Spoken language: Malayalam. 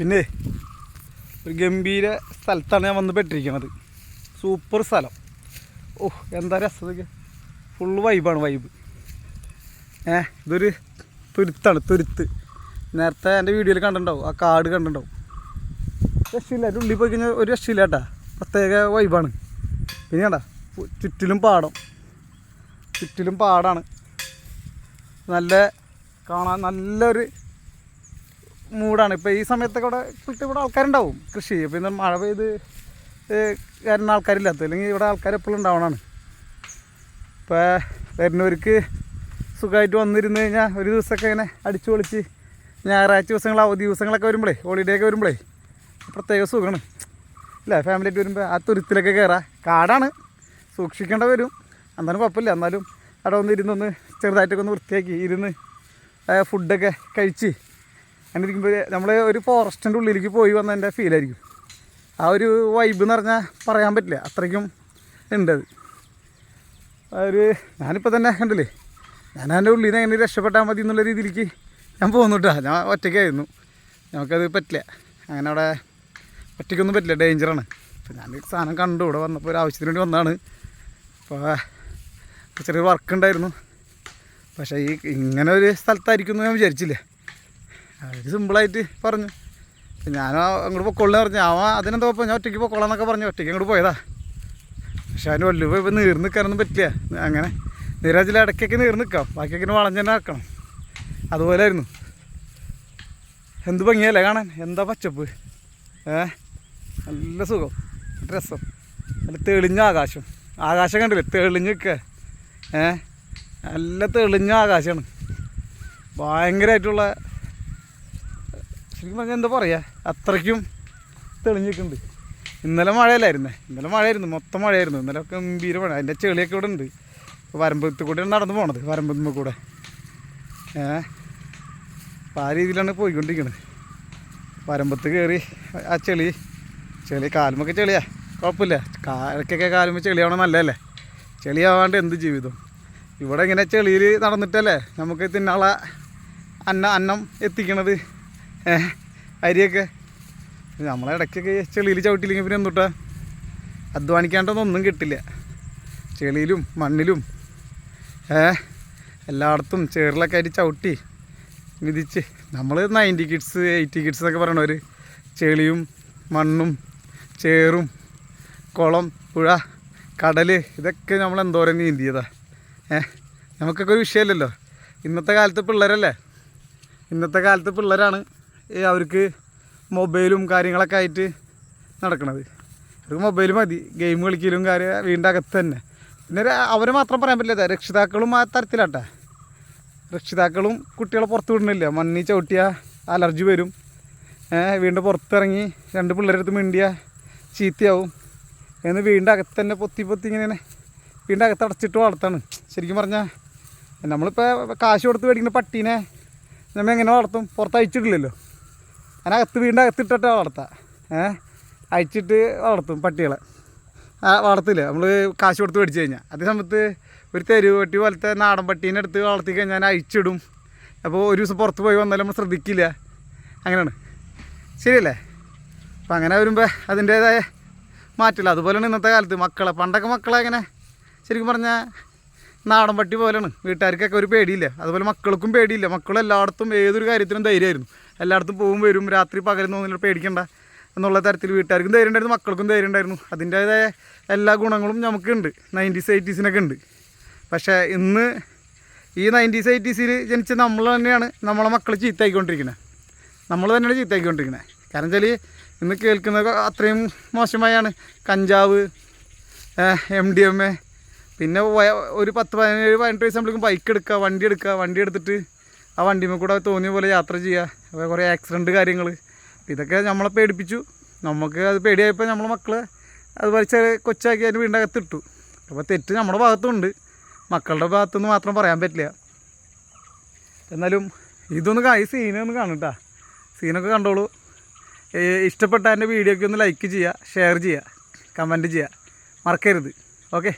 പിന്നെ ഒരു ഗംഭീര സ്ഥലത്താണ് ഞാൻ വന്ന് പെട്ടിരിക്കുന്നത്. സൂപ്പർ സ്ഥലം. ഓ എന്താ രസതൊക്കെ, ഫുള്ള് വൈബാണ് വൈബ്. ഇതൊരു തുരുത്താണ്, തുരുത്ത്. നേരത്തെ എൻ്റെ വീഡിയോയിൽ കണ്ടിട്ടുണ്ടാവും, ആ കാട് കണ്ടിട്ടുണ്ടാവും. രക്ഷയില്ല, അതിൻ്റെ ഉള്ളിൽ പോയി കഴിഞ്ഞാൽ ഒരു രക്ഷയില്ല കേട്ടാ, പ്രത്യേക വൈബാണ്. പിന്നെ കണ്ടാ ചുറ്റിലും പാടം, ചുറ്റിലും പാടാണ്. നല്ല കാണാൻ നല്ലൊരു മൂടാണ്. ഇപ്പോൾ ഈ സമയത്തൊക്കെ ഇവിടെ ആൾക്കാരുണ്ടാവും കൃഷി. പിന്നെ മഴ പെയ്ത് കാരണം ആൾക്കാരില്ലാത്ത, അല്ലെങ്കിൽ ഇവിടെ ആൾക്കാർ എപ്പോഴും ഉണ്ടാവണമാണ്. ഇപ്പോൾ വരുന്നവർക്ക് സുഖമായിട്ട് വന്നിരുന്ന് കഴിഞ്ഞാൽ ഒരു ദിവസമൊക്കെ ഇങ്ങനെ അടിച്ചു പൊളിച്ച് ഞായറാഴ്ച ദിവസങ്ങൾ, അവധി ദിവസങ്ങളൊക്കെ വരുമ്പോഴേ, ഹോളിഡേ ഒക്കെ വരുമ്പോഴേ പ്രത്യേക സുഖമാണ് ഇല്ല. ഫാമിലിയായിട്ട് വരുമ്പോൾ ആ തുരുത്തിലൊക്കെ കയറാം. കാടാണ്, സൂക്ഷിക്കേണ്ട വരും, എന്നാലും കുഴപ്പമില്ല. എന്നാലും അവിടെ ഒന്ന് ഇരുന്നൊന്ന് ചെറുതായിട്ടൊക്കെ ഒന്ന് വൃത്തിയാക്കി ഇരുന്ന് ഫുഡൊക്കെ കഴിച്ച് അങ്ങനെ ഇരിക്കുമ്പോൾ നമ്മൾ ഒരു ഫോറസ്റ്റിൻ്റെ ഉള്ളിലേക്ക് പോയി വന്നതിൻ്റെ ഫീലായിരിക്കും. ആ ഒരു വൈബ് എന്ന് പറഞ്ഞാൽ പറയാൻ പറ്റില്ല, അത്രയ്ക്കും ഉണ്ടത്. ഞാനിപ്പോൾ തന്നെ കണ്ടില്ലേ, ഞാൻ എൻ്റെ ഉള്ളിൽ നിന്ന് എങ്ങനെ രക്ഷപ്പെട്ടാൽ മതി എന്നുള്ള രീതിയിലേക്ക് ഞാൻ പോകുന്നു കേട്ടോ. ഞാൻ ഒറ്റയ്ക്കായിരുന്നു, നമുക്കത് പറ്റില്ല. അങ്ങനെ അവിടെ ഒറ്റയ്ക്കൊന്നും പറ്റില്ല, ഡേഞ്ചറാണ്. അപ്പോൾ ഞാൻ സാധനം കണ്ടു, ഇവിടെ വന്നപ്പോൾ ഒരു ആവശ്യത്തിന് വേണ്ടി വന്നതാണ്. അപ്പോൾ ചെറിയൊരു വർക്ക് ഉണ്ടായിരുന്നു. പക്ഷേ ഇങ്ങനെ ഒരു സ്ഥലത്തായിരിക്കും എന്ന് ഞാൻ വിചാരിച്ചില്ല. അവർ സിമ്പിളായിട്ട് പറഞ്ഞു. ഞാൻ അങ്ങോട്ട് പൊക്കോളെന്ന് പറഞ്ഞു. അതിനെന്താ ഇപ്പോൾ ഞാൻ ഒറ്റയ്ക്ക് പൊക്കോളാന്നൊക്കെ പറഞ്ഞു ഒറ്റയ്ക്ക് അങ്ങോട്ട് പോയതാ. പക്ഷേ അതിന് വല്ലു ഇപ്പോൾ നീർ നിൽക്കാനൊന്നും പറ്റില്ല. അങ്ങനെ നീരാജിൽ ഇടയ്ക്കൊക്കെ നീർ നിൽക്കാം, ബാക്കിയൊക്കെ വളഞ്ഞ് തന്നെ ആക്കണം. അതുപോലെ ആയിരുന്നു. എന്ത് ഭംഗിയല്ലേ കാണാൻ, എന്താ പച്ചപ്പ്, നല്ല സുഖം, രസം. നല്ല തെളിഞ്ഞ ആകാശം, ആകാശം കണ്ടില്ലേ തെളിഞ്ഞ് നിൽക്കുക, നല്ല തെളിഞ്ഞ ആകാശമാണ്. ഭയങ്കരമായിട്ടുള്ള, ശരിക്കും പറഞ്ഞാൽ എന്താ പറയുക, അത്രയ്ക്കും തെളിഞ്ഞ് നിൽക്കുന്നുണ്ട്. ഇന്നലെ മഴയല്ലായിരുന്നേ, ഇന്നലെ മഴയായിരുന്നു, മൊത്തം മഴയായിരുന്നു. ഇന്നലെ ഒക്കെ ഗംഭീര മഴ. അതിൻ്റെ ചെളിയൊക്കെ ഇവിടെ ഉണ്ട്. വരമ്പത്ത് കൂടെയാണ് നടന്നു പോണത്, വരമ്പത്തുമ്മ കൂടെ. അപ്പോൾ ആ രീതിയിലാണ് പോയിക്കൊണ്ടിരിക്കുന്നത്. വരമ്പത്ത് കയറി ആ ചെളി കാലുമൊക്കെ ചെളിയാ, കുഴപ്പമില്ല. ഇടയ്ക്കൊക്കെ കാലുമ്പോൾ ചെളിയാവണം, നല്ലതല്ലേ. ചെളിയാവാണ്ട് എന്ത് ജീവിതം. ഇവിടെ ഇങ്ങനെ ചെളിയിൽ നടന്നിട്ടല്ലേ നമുക്ക് തിന്നാള അന്നം എത്തിക്കണത്, അരിയൊക്കെ. നമ്മളെ ഇടയ്ക്കൊക്കെ ചെളിയിൽ ചവിട്ടിയില്ലെങ്കിൽ പിന്നെ എന്തുട്ടാ, അധ്വാനിക്കാണ്ടൊന്നും കിട്ടില്ല. ചെളിയിലും മണ്ണിലും എല്ലായിടത്തും ചേറിലൊക്കെ ആയിട്ട് ചവിട്ടി മിതിച്ച്. നമ്മൾ 90 കിഡ്സ് 80 കിഡ്സ് എന്നൊക്കെ പറയണവർ ചെളിയും മണ്ണും ചേറും കുളം പുഴ കടൽ ഇതൊക്കെ നമ്മൾ എന്തോരം നീന്തിയതാ. നമുക്കൊക്കെ ഒരു വിഷയമല്ലല്ലോ. ഇന്നത്തെ കാലത്ത് പിള്ളേരല്ലേ, ഇന്നത്തെ കാലത്ത് പിള്ളേരാണ് അവർക്ക് മൊബൈലും കാര്യങ്ങളൊക്കെ ആയിട്ട് നടക്കണത്. അവർക്ക് മൊബൈൽ മതി, ഗെയിം കളിക്കലും വീടിൻ്റെ അകത്ത് തന്നെ. പിന്നെ അവരെ മാത്രം പറയാൻ പറ്റില്ല, രക്ഷിതാക്കളും ആ തരത്തിലാട്ടെ. രക്ഷിതാക്കളും കുട്ടികളെ പുറത്ത് വിടണില്ല. മണ്ണിൽ ചവിട്ടിയാൽ അലർജി വരും. വീടിൻ്റെ പുറത്തിറങ്ങി 2 പിള്ളേരെടുത്ത് മിണ്ടിയ ചീത്തയാവും എന്ന് വീടിൻ്റെ അകത്ത് തന്നെ പൊത്തി ഇങ്ങനെ വീടിൻ്റെ അകത്ത് അടച്ചിട്ട് വളർത്താണ്. ശരിക്കും പറഞ്ഞാൽ നമ്മളിപ്പോൾ കാശ് കൊടുത്ത് മേടിക്കുന്ന പട്ടീനെ നമ്മൾ എങ്ങനെ വളർത്തും, പുറത്ത് അയച്ചിട്ടില്ലല്ലോ. അതിനകത്ത് വീടിൻ്റെ അകത്തിട്ടിട്ട് വളർത്താം. അയച്ചിട്ട് വളർത്തും പട്ടികളെ, വളർത്തില്ല നമ്മൾ കാശ് കൊടുത്ത് മേടിച്ച് കഴിഞ്ഞാൽ. അതേ സമയത്ത് ഒരു തെരുവ് പട്ടി പോലത്തെ നാടൻ പട്ടീനെ എടുത്ത് വളർത്തി കഴിഞ്ഞാൽ അയച്ചിടും. അപ്പോൾ ഒരു ദിവസം പുറത്ത് പോയി വന്നാലും നമ്മൾ ശ്രദ്ധിക്കില്ല. അങ്ങനെയാണ്, ശരിയല്ലേ? അപ്പം അങ്ങനെ വരുമ്പോൾ അതിൻ്റേതായ മാറ്റില്ല. അതുപോലെയാണ് ഇന്നത്തെ കാലത്ത് പണ്ടൊക്കെ മക്കളെ അങ്ങനെ ശരിക്കും പറഞ്ഞാൽ നാടൻ പട്ടി പോലെയാണ്. വീട്ടുകാർക്കൊക്കെ ഒരു പേടിയില്ല, അതുപോലെ മക്കൾക്കും പേടിയില്ല. മക്കളും എല്ലായിടത്തും ഏതൊരു കാര്യത്തിനും ധൈര്യമായിരുന്നു. എല്ലായിടത്തും പോകും വരും, രാത്രി പകരുന്നൊന്നും പേടിക്കണ്ട എന്നുള്ള തരത്തിൽ വീട്ടുകാർക്കും ധൈര്യം ഉണ്ടായിരുന്നു, മക്കൾക്കും ധൈര്യം ഉണ്ടായിരുന്നു. അതിൻ്റേതായ എല്ലാ ഗുണങ്ങളും നമുക്കുണ്ട്, 90s 80s ഉണ്ട്. പക്ഷേ ഇന്ന് ഈ 90s 80s ജനിച്ച നമ്മൾ തന്നെയാണ് നമ്മളെ മക്കൾ ചീത്തയായിക്കൊണ്ടിരിക്കുന്നത്. നമ്മൾ തന്നെയാണ് ചീത്തയായിക്കൊണ്ടിരിക്കുന്നത്. കാരണം വെച്ചാൽ ഇന്ന് കേൾക്കുന്നത് അത്രയും മോശമായാണ്. കഞ്ചാവ്, MDMA, പിന്നെ ഒരു 10-17-18 വയസ്സാകുമ്പോഴേക്കും ബൈക്ക് എടുക്കുക, വണ്ടി എടുത്തിട്ട് ആ വണ്ടിയിൽ കൂടെ തോന്നിയ പോലെ യാത്ര ചെയ്യുക, കുറേ ആക്സിഡൻറ്റ് കാര്യങ്ങൾ. ഇതൊക്കെ നമ്മളെ പേടിപ്പിച്ചു. നമുക്ക് അത് പേടിയായപ്പോൾ നമ്മളെ മക്കളെ അത് വലിച്ച കൊച്ചാക്കി അതിന് വീടിൻ്റെ അകത്ത് ഇട്ടു. അപ്പോൾ തെറ്റ് നമ്മുടെ ഭാഗത്തുണ്ട്, മക്കളുടെ ഭാഗത്തുനിന്ന് മാത്രം പറയാൻ പറ്റില്ല. എന്നാലും ഈ സീനൊന്ന് കാണും. സീനൊക്കെ കണ്ടോളൂ. ഇഷ്ടപ്പെട്ട എൻ്റെ വീഡിയോയ്ക്ക് ഒന്ന് ലൈക്ക് ചെയ്യുക, ഷെയർ ചെയ്യുക, കമൻറ്റ് ചെയ്യുക, മറക്കരുത്. ഓക്കെ.